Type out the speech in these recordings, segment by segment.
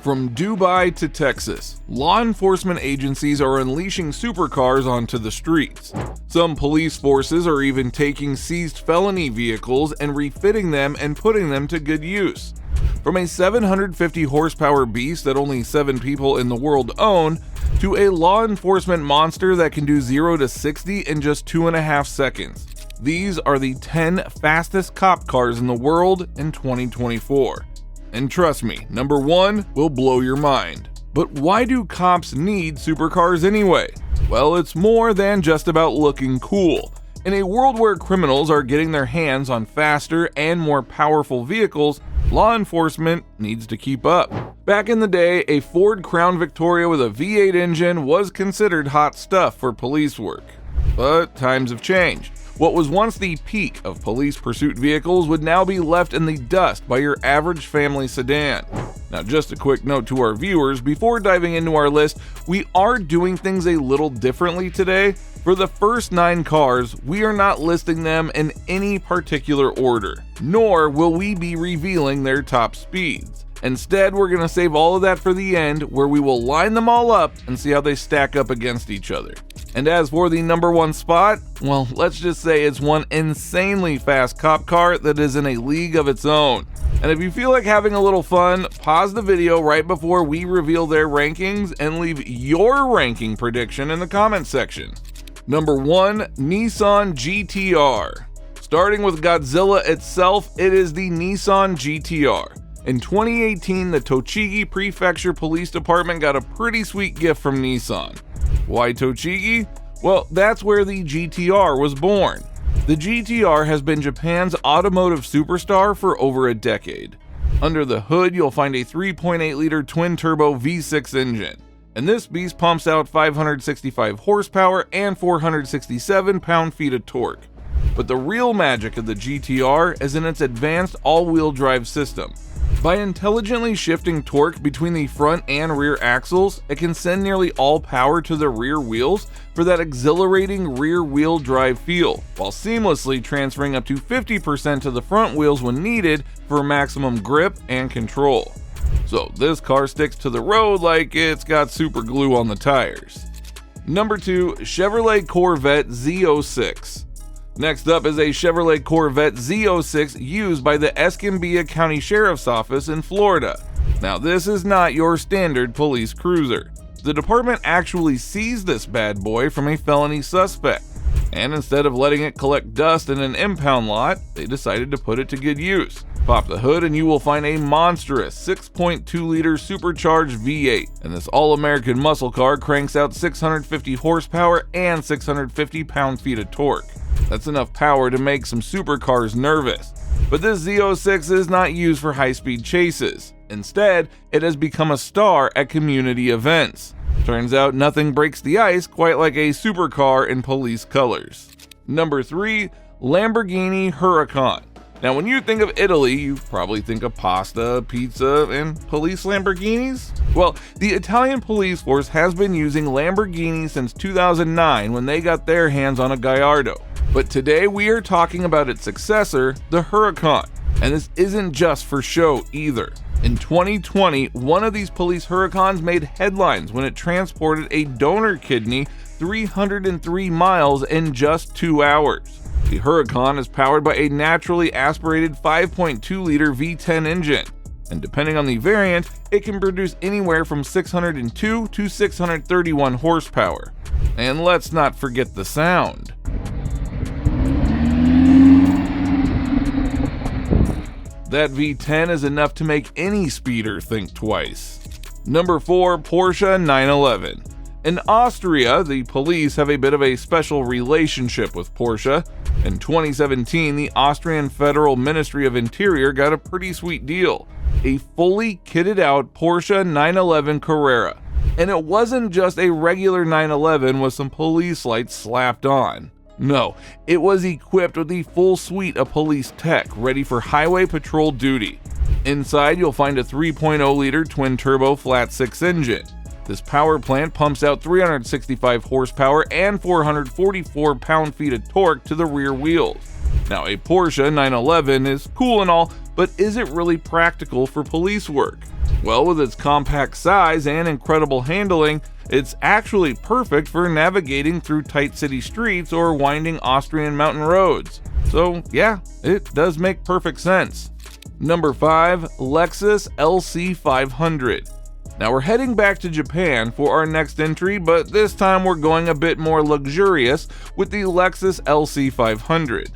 From Dubai to Texas, law enforcement agencies are unleashing supercars onto the streets. Some police forces are even taking seized felony vehicles and refitting them and putting them to good use. From a 750 horsepower beast that only 7 people in the world own, to a law enforcement monster that can do 0 to 60 in just 2.5 seconds. These are the 10 fastest cop cars in the world in 2024. And trust me, number 1 will blow your mind. But why do cops need supercars anyway? Well, it's more than just about looking cool. In a world where criminals are getting their hands on faster and more powerful vehicles, law enforcement needs to keep up. Back in the day, a Ford Crown Victoria with a V8 engine was considered hot stuff for police work. But times have changed. What was once the peak of police pursuit vehicles would now be left in the dust by your average family sedan. Now, just a quick note to our viewers, before diving into our list, we are doing things a little differently today. For the first 9 cars, we are not listing them in any particular order, nor will we be revealing their top speeds. Instead, we're going to save all of that for the end, where we will line them all up and see how they stack up against each other. And as for the number 1 spot, well, let's just say it's one insanely fast cop car that is in a league of its own. And if you feel like having a little fun, pause the video right before we reveal their rankings and leave your ranking prediction in the comment section. Number 1, Nissan GT-R. Starting with Godzilla itself, it is the Nissan GT-R. In 2018, the Tochigi Prefecture Police Department got a pretty sweet gift from Nissan. Why Tochigi? Well, that's where the GT-R was born. The GT-R has been Japan's automotive superstar for over a decade. Under the hood, you'll find a 3.8-liter twin-turbo V6 engine, and this beast pumps out 565 horsepower and 467 pound-feet of torque. But the real magic of the GT-R is in its advanced all-wheel drive system. By intelligently shifting torque between the front and rear axles, it can send nearly all power to the rear wheels for that exhilarating rear-wheel drive feel, while seamlessly transferring up to 50% to the front wheels when needed for maximum grip and control. So this car sticks to the road like it's got super glue on the tires. Number 2, Chevrolet Corvette Z06. Next up is a Chevrolet Corvette Z06 used by the Escambia County Sheriff's Office in Florida. Now, this is not your standard police cruiser. The department actually seized this bad boy from a felony suspect, and instead of letting it collect dust in an impound lot, they decided to put it to good use. Pop the hood and you will find a monstrous 6.2-liter supercharged V8, and this all-American muscle car cranks out 650 horsepower and 650 pound-feet of torque. That's enough power to make some supercars nervous. But this Z06 is not used for high-speed chases. Instead, it has become a star at community events. Turns out nothing breaks the ice quite like a supercar in police colors. Number 3, Lamborghini Huracan. Now, when you think of Italy, you probably think of pasta, pizza, and police Lamborghinis. Well, the Italian police force has been using Lamborghini since 2009 when they got their hands on a Gallardo. But today we are talking about its successor, the Huracan. And this isn't just for show either. In 2020, one of these police Huracans made headlines when it transported a donor kidney 303 miles in just 2 hours. The Huracan is powered by a naturally aspirated 5.2-liter V10 engine, and depending on the variant, it can produce anywhere from 602 to 631 horsepower. And let's not forget the sound. That V10 is enough to make any speeder think twice. Number 4, Porsche 911. In Austria, the police have a bit of a special relationship with Porsche. In 2017, the Austrian Federal Ministry of Interior got a pretty sweet deal. A fully kitted out Porsche 911 Carrera. And it wasn't just a regular 911 with some police lights slapped on. No, it was equipped with the full suite of police tech ready for highway patrol duty. Inside, you'll find a 3.0-liter twin-turbo flat-6 engine. This power plant pumps out 365 horsepower and 444 pound-feet of torque to the rear wheels. Now, a Porsche 911 is cool and all, but is it really practical for police work? Well, with its compact size and incredible handling, it's actually perfect for navigating through tight city streets or winding Austrian mountain roads. So yeah, it does make perfect sense. Number 5. Lexus LC500. Now we're heading back to Japan for our next entry, but this time we're going a bit more luxurious with the Lexus LC500.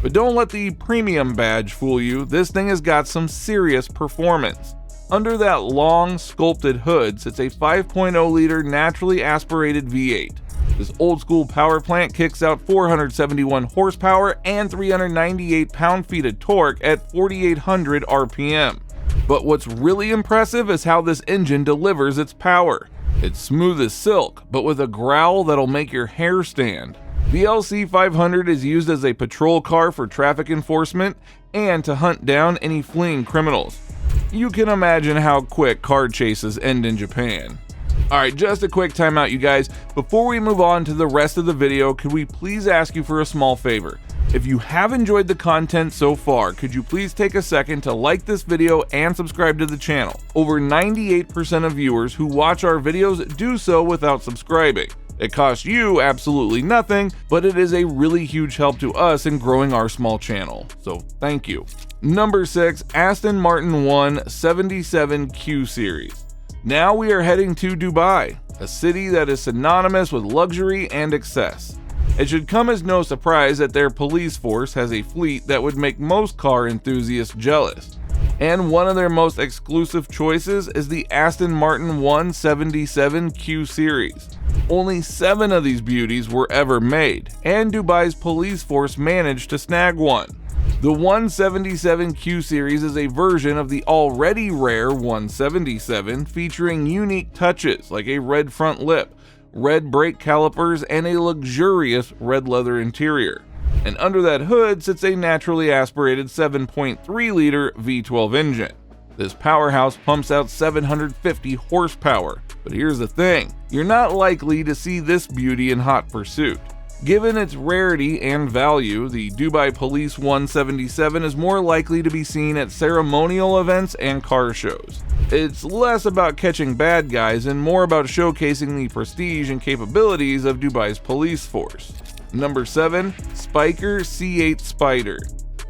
But don't let the premium badge fool you, this thing has got some serious performance. Under that long, sculpted hood sits a 5.0-liter naturally aspirated V8. This old-school power plant kicks out 471 horsepower and 398 pound-feet of torque at 4,800 RPM. But what's really impressive is how this engine delivers its power. It's smooth as silk, but with a growl that'll make your hair stand. The LC500 is used as a patrol car for traffic enforcement and to hunt down any fleeing criminals. You can imagine how quick car chases end in Japan. Alright, just a quick timeout, you guys. Before we move on to the rest of the video, could we please ask you for a small favor? If you have enjoyed the content so far, could you please take a second to like this video and subscribe to the channel? Over 98% of viewers who watch our videos do so without subscribing. It costs you absolutely nothing, but it is a really huge help to us in growing our small channel, so thank you. Number 6. Aston Martin 177 Q Series. Now we are heading to Dubai, a city that is synonymous with luxury and excess. It should come as no surprise that their police force has a fleet that would make most car enthusiasts jealous. And one of their most exclusive choices is the Aston Martin 177 Q Series. Only 7 of these beauties were ever made, and Dubai's police force managed to snag one. The 177 Q Series is a version of the already rare 177, featuring unique touches like a red front lip, red brake calipers, and a luxurious red leather interior. And under that hood sits a naturally aspirated 7.3-liter V12 engine. This powerhouse pumps out 750 horsepower. But here's the thing, you're not likely to see this beauty in hot pursuit. Given its rarity and value, the Dubai Police 177 is more likely to be seen at ceremonial events and car shows. It's less about catching bad guys and more about showcasing the prestige and capabilities of Dubai's police force. Number 7. Spyker C8 Spider.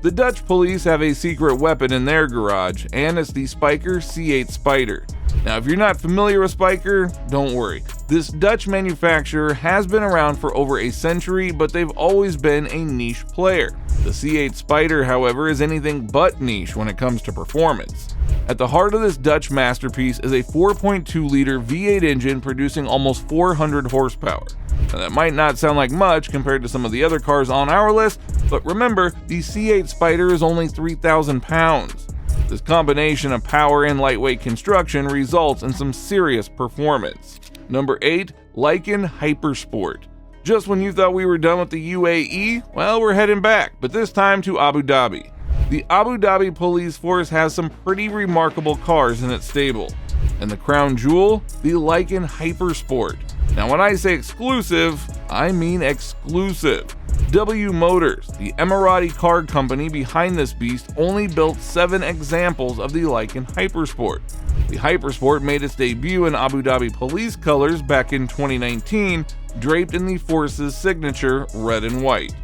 The Dutch police have a secret weapon in their garage, and it's the Spyker C8 Spider. Now, if you're not familiar with Spyker, don't worry. This Dutch manufacturer has been around for over a century, but they've always been a niche player. The C8 Spider, however, is anything but niche when it comes to performance. At the heart of this Dutch masterpiece is a 4.2-liter V8 engine producing almost 400 horsepower. Now, that might not sound like much compared to some of the other cars on our list, but remember, the C8 Spider is only 3,000 pounds. This combination of power and lightweight construction results in some serious performance. Number 8. Lykan Hypersport. Just when you thought we were done with the UAE, well, we're heading back, but this time to Abu Dhabi. The Abu Dhabi police force has some pretty remarkable cars in its stable. And the crown jewel, the Lykan Hypersport. Now when I say exclusive, I mean exclusive. W Motors, the Emirati car company behind this beast, only built 7 examples of the Lykan Hypersport. The Hypersport made its debut in Abu Dhabi police colors back in 2019, draped in the force's signature red and white.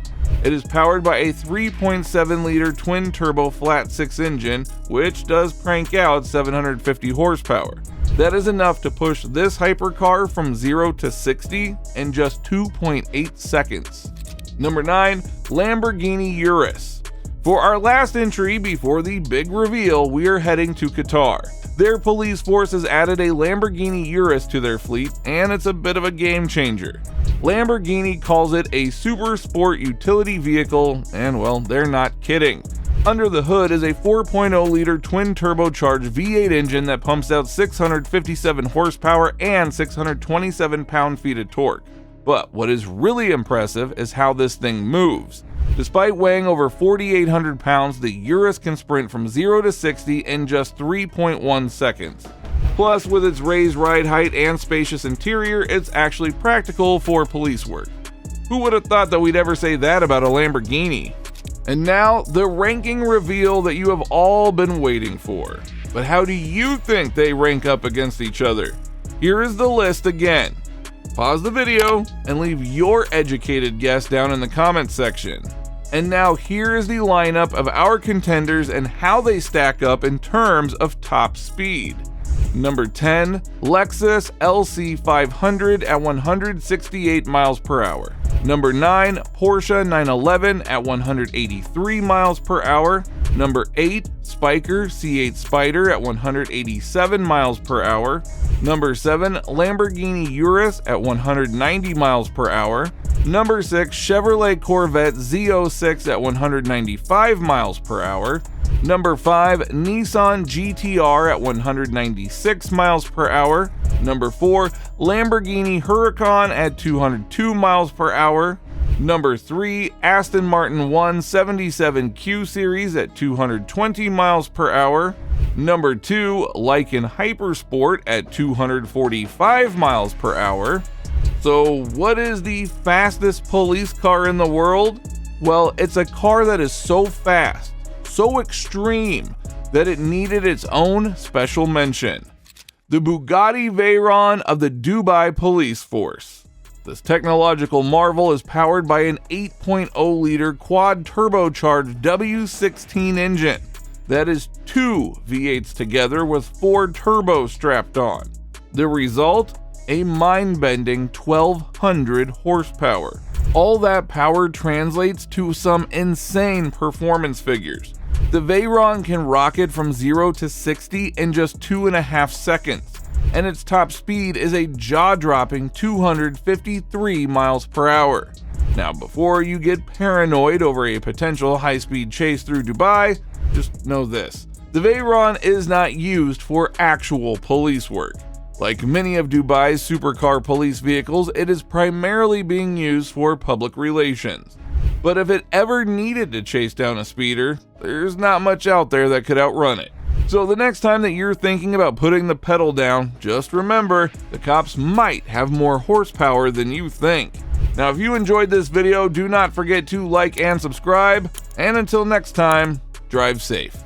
It is powered by a 3.7-liter twin-turbo flat-6 engine, which does crank out 750 horsepower. That is enough to push this hypercar from 0 to 60 in just 2.8 seconds. Number 9. Lamborghini Urus. For our last entry before the big reveal, we are heading to Qatar. Their police force has added a Lamborghini Urus to their fleet, and it's a bit of a game changer. Lamborghini calls it a super sport utility vehicle, and well, they're not kidding. Under the hood is a 4.0-liter twin-turbocharged V8 engine that pumps out 657 horsepower and 627 pound-feet of torque. But what is really impressive is how this thing moves. Despite weighing over 4,800 pounds, the Urus can sprint from 0 to 60 in just 3.1 seconds. Plus, with its raised ride height and spacious interior, it's actually practical for police work. Who would have thought that we'd ever say that about a Lamborghini? And now, the ranking reveal that you have all been waiting for. But how do you think they rank up against each other? Here is the list again. Pause the video and leave your educated guess down in the comments section. And now here is the lineup of our contenders and how they stack up in terms of top speed. Number 10, Lexus LC500 at 168 miles per hour. Number 9, Porsche 911 at 183 miles per hour. Number 8, Spyker C8 Spider at 187 miles per hour. Number 7, Lamborghini Urus at 190 miles per hour. Number 6, Chevrolet Corvette Z06 at 195 miles per hour. Number 5, Nissan GTR at 196 miles per hour. Number 4, Lamborghini Huracan at 202 miles per hour. Number 3, Aston Martin 177Q Series at 220 miles per hour. Number 2, Lykan Hypersport at 245 miles per hour. So what is the fastest police car in the world? Well, it's a car that is so fast, so extreme, that it needed its own special mention. The Bugatti Veyron of the Dubai Police Force. This technological marvel is powered by an 8.0-liter quad-turbocharged W16 engine. That is 2 V8s together with 4 turbos strapped on. The result? A mind-bending 1,200 horsepower. All that power translates to some insane performance figures. The Veyron can rocket from 0 to 60 in just 2.5 seconds, and its top speed is a jaw-dropping 253 miles per hour. Now, before you get paranoid over a potential high-speed chase through Dubai, just know this: the Veyron is not used for actual police work. Like many of Dubai's supercar police vehicles, it is primarily being used for public relations. But if it ever needed to chase down a speeder, there's not much out there that could outrun it. So the next time that you're thinking about putting the pedal down, just remember, the cops might have more horsepower than you think. Now, if you enjoyed this video, do not forget to like and subscribe, and until next time, drive safe.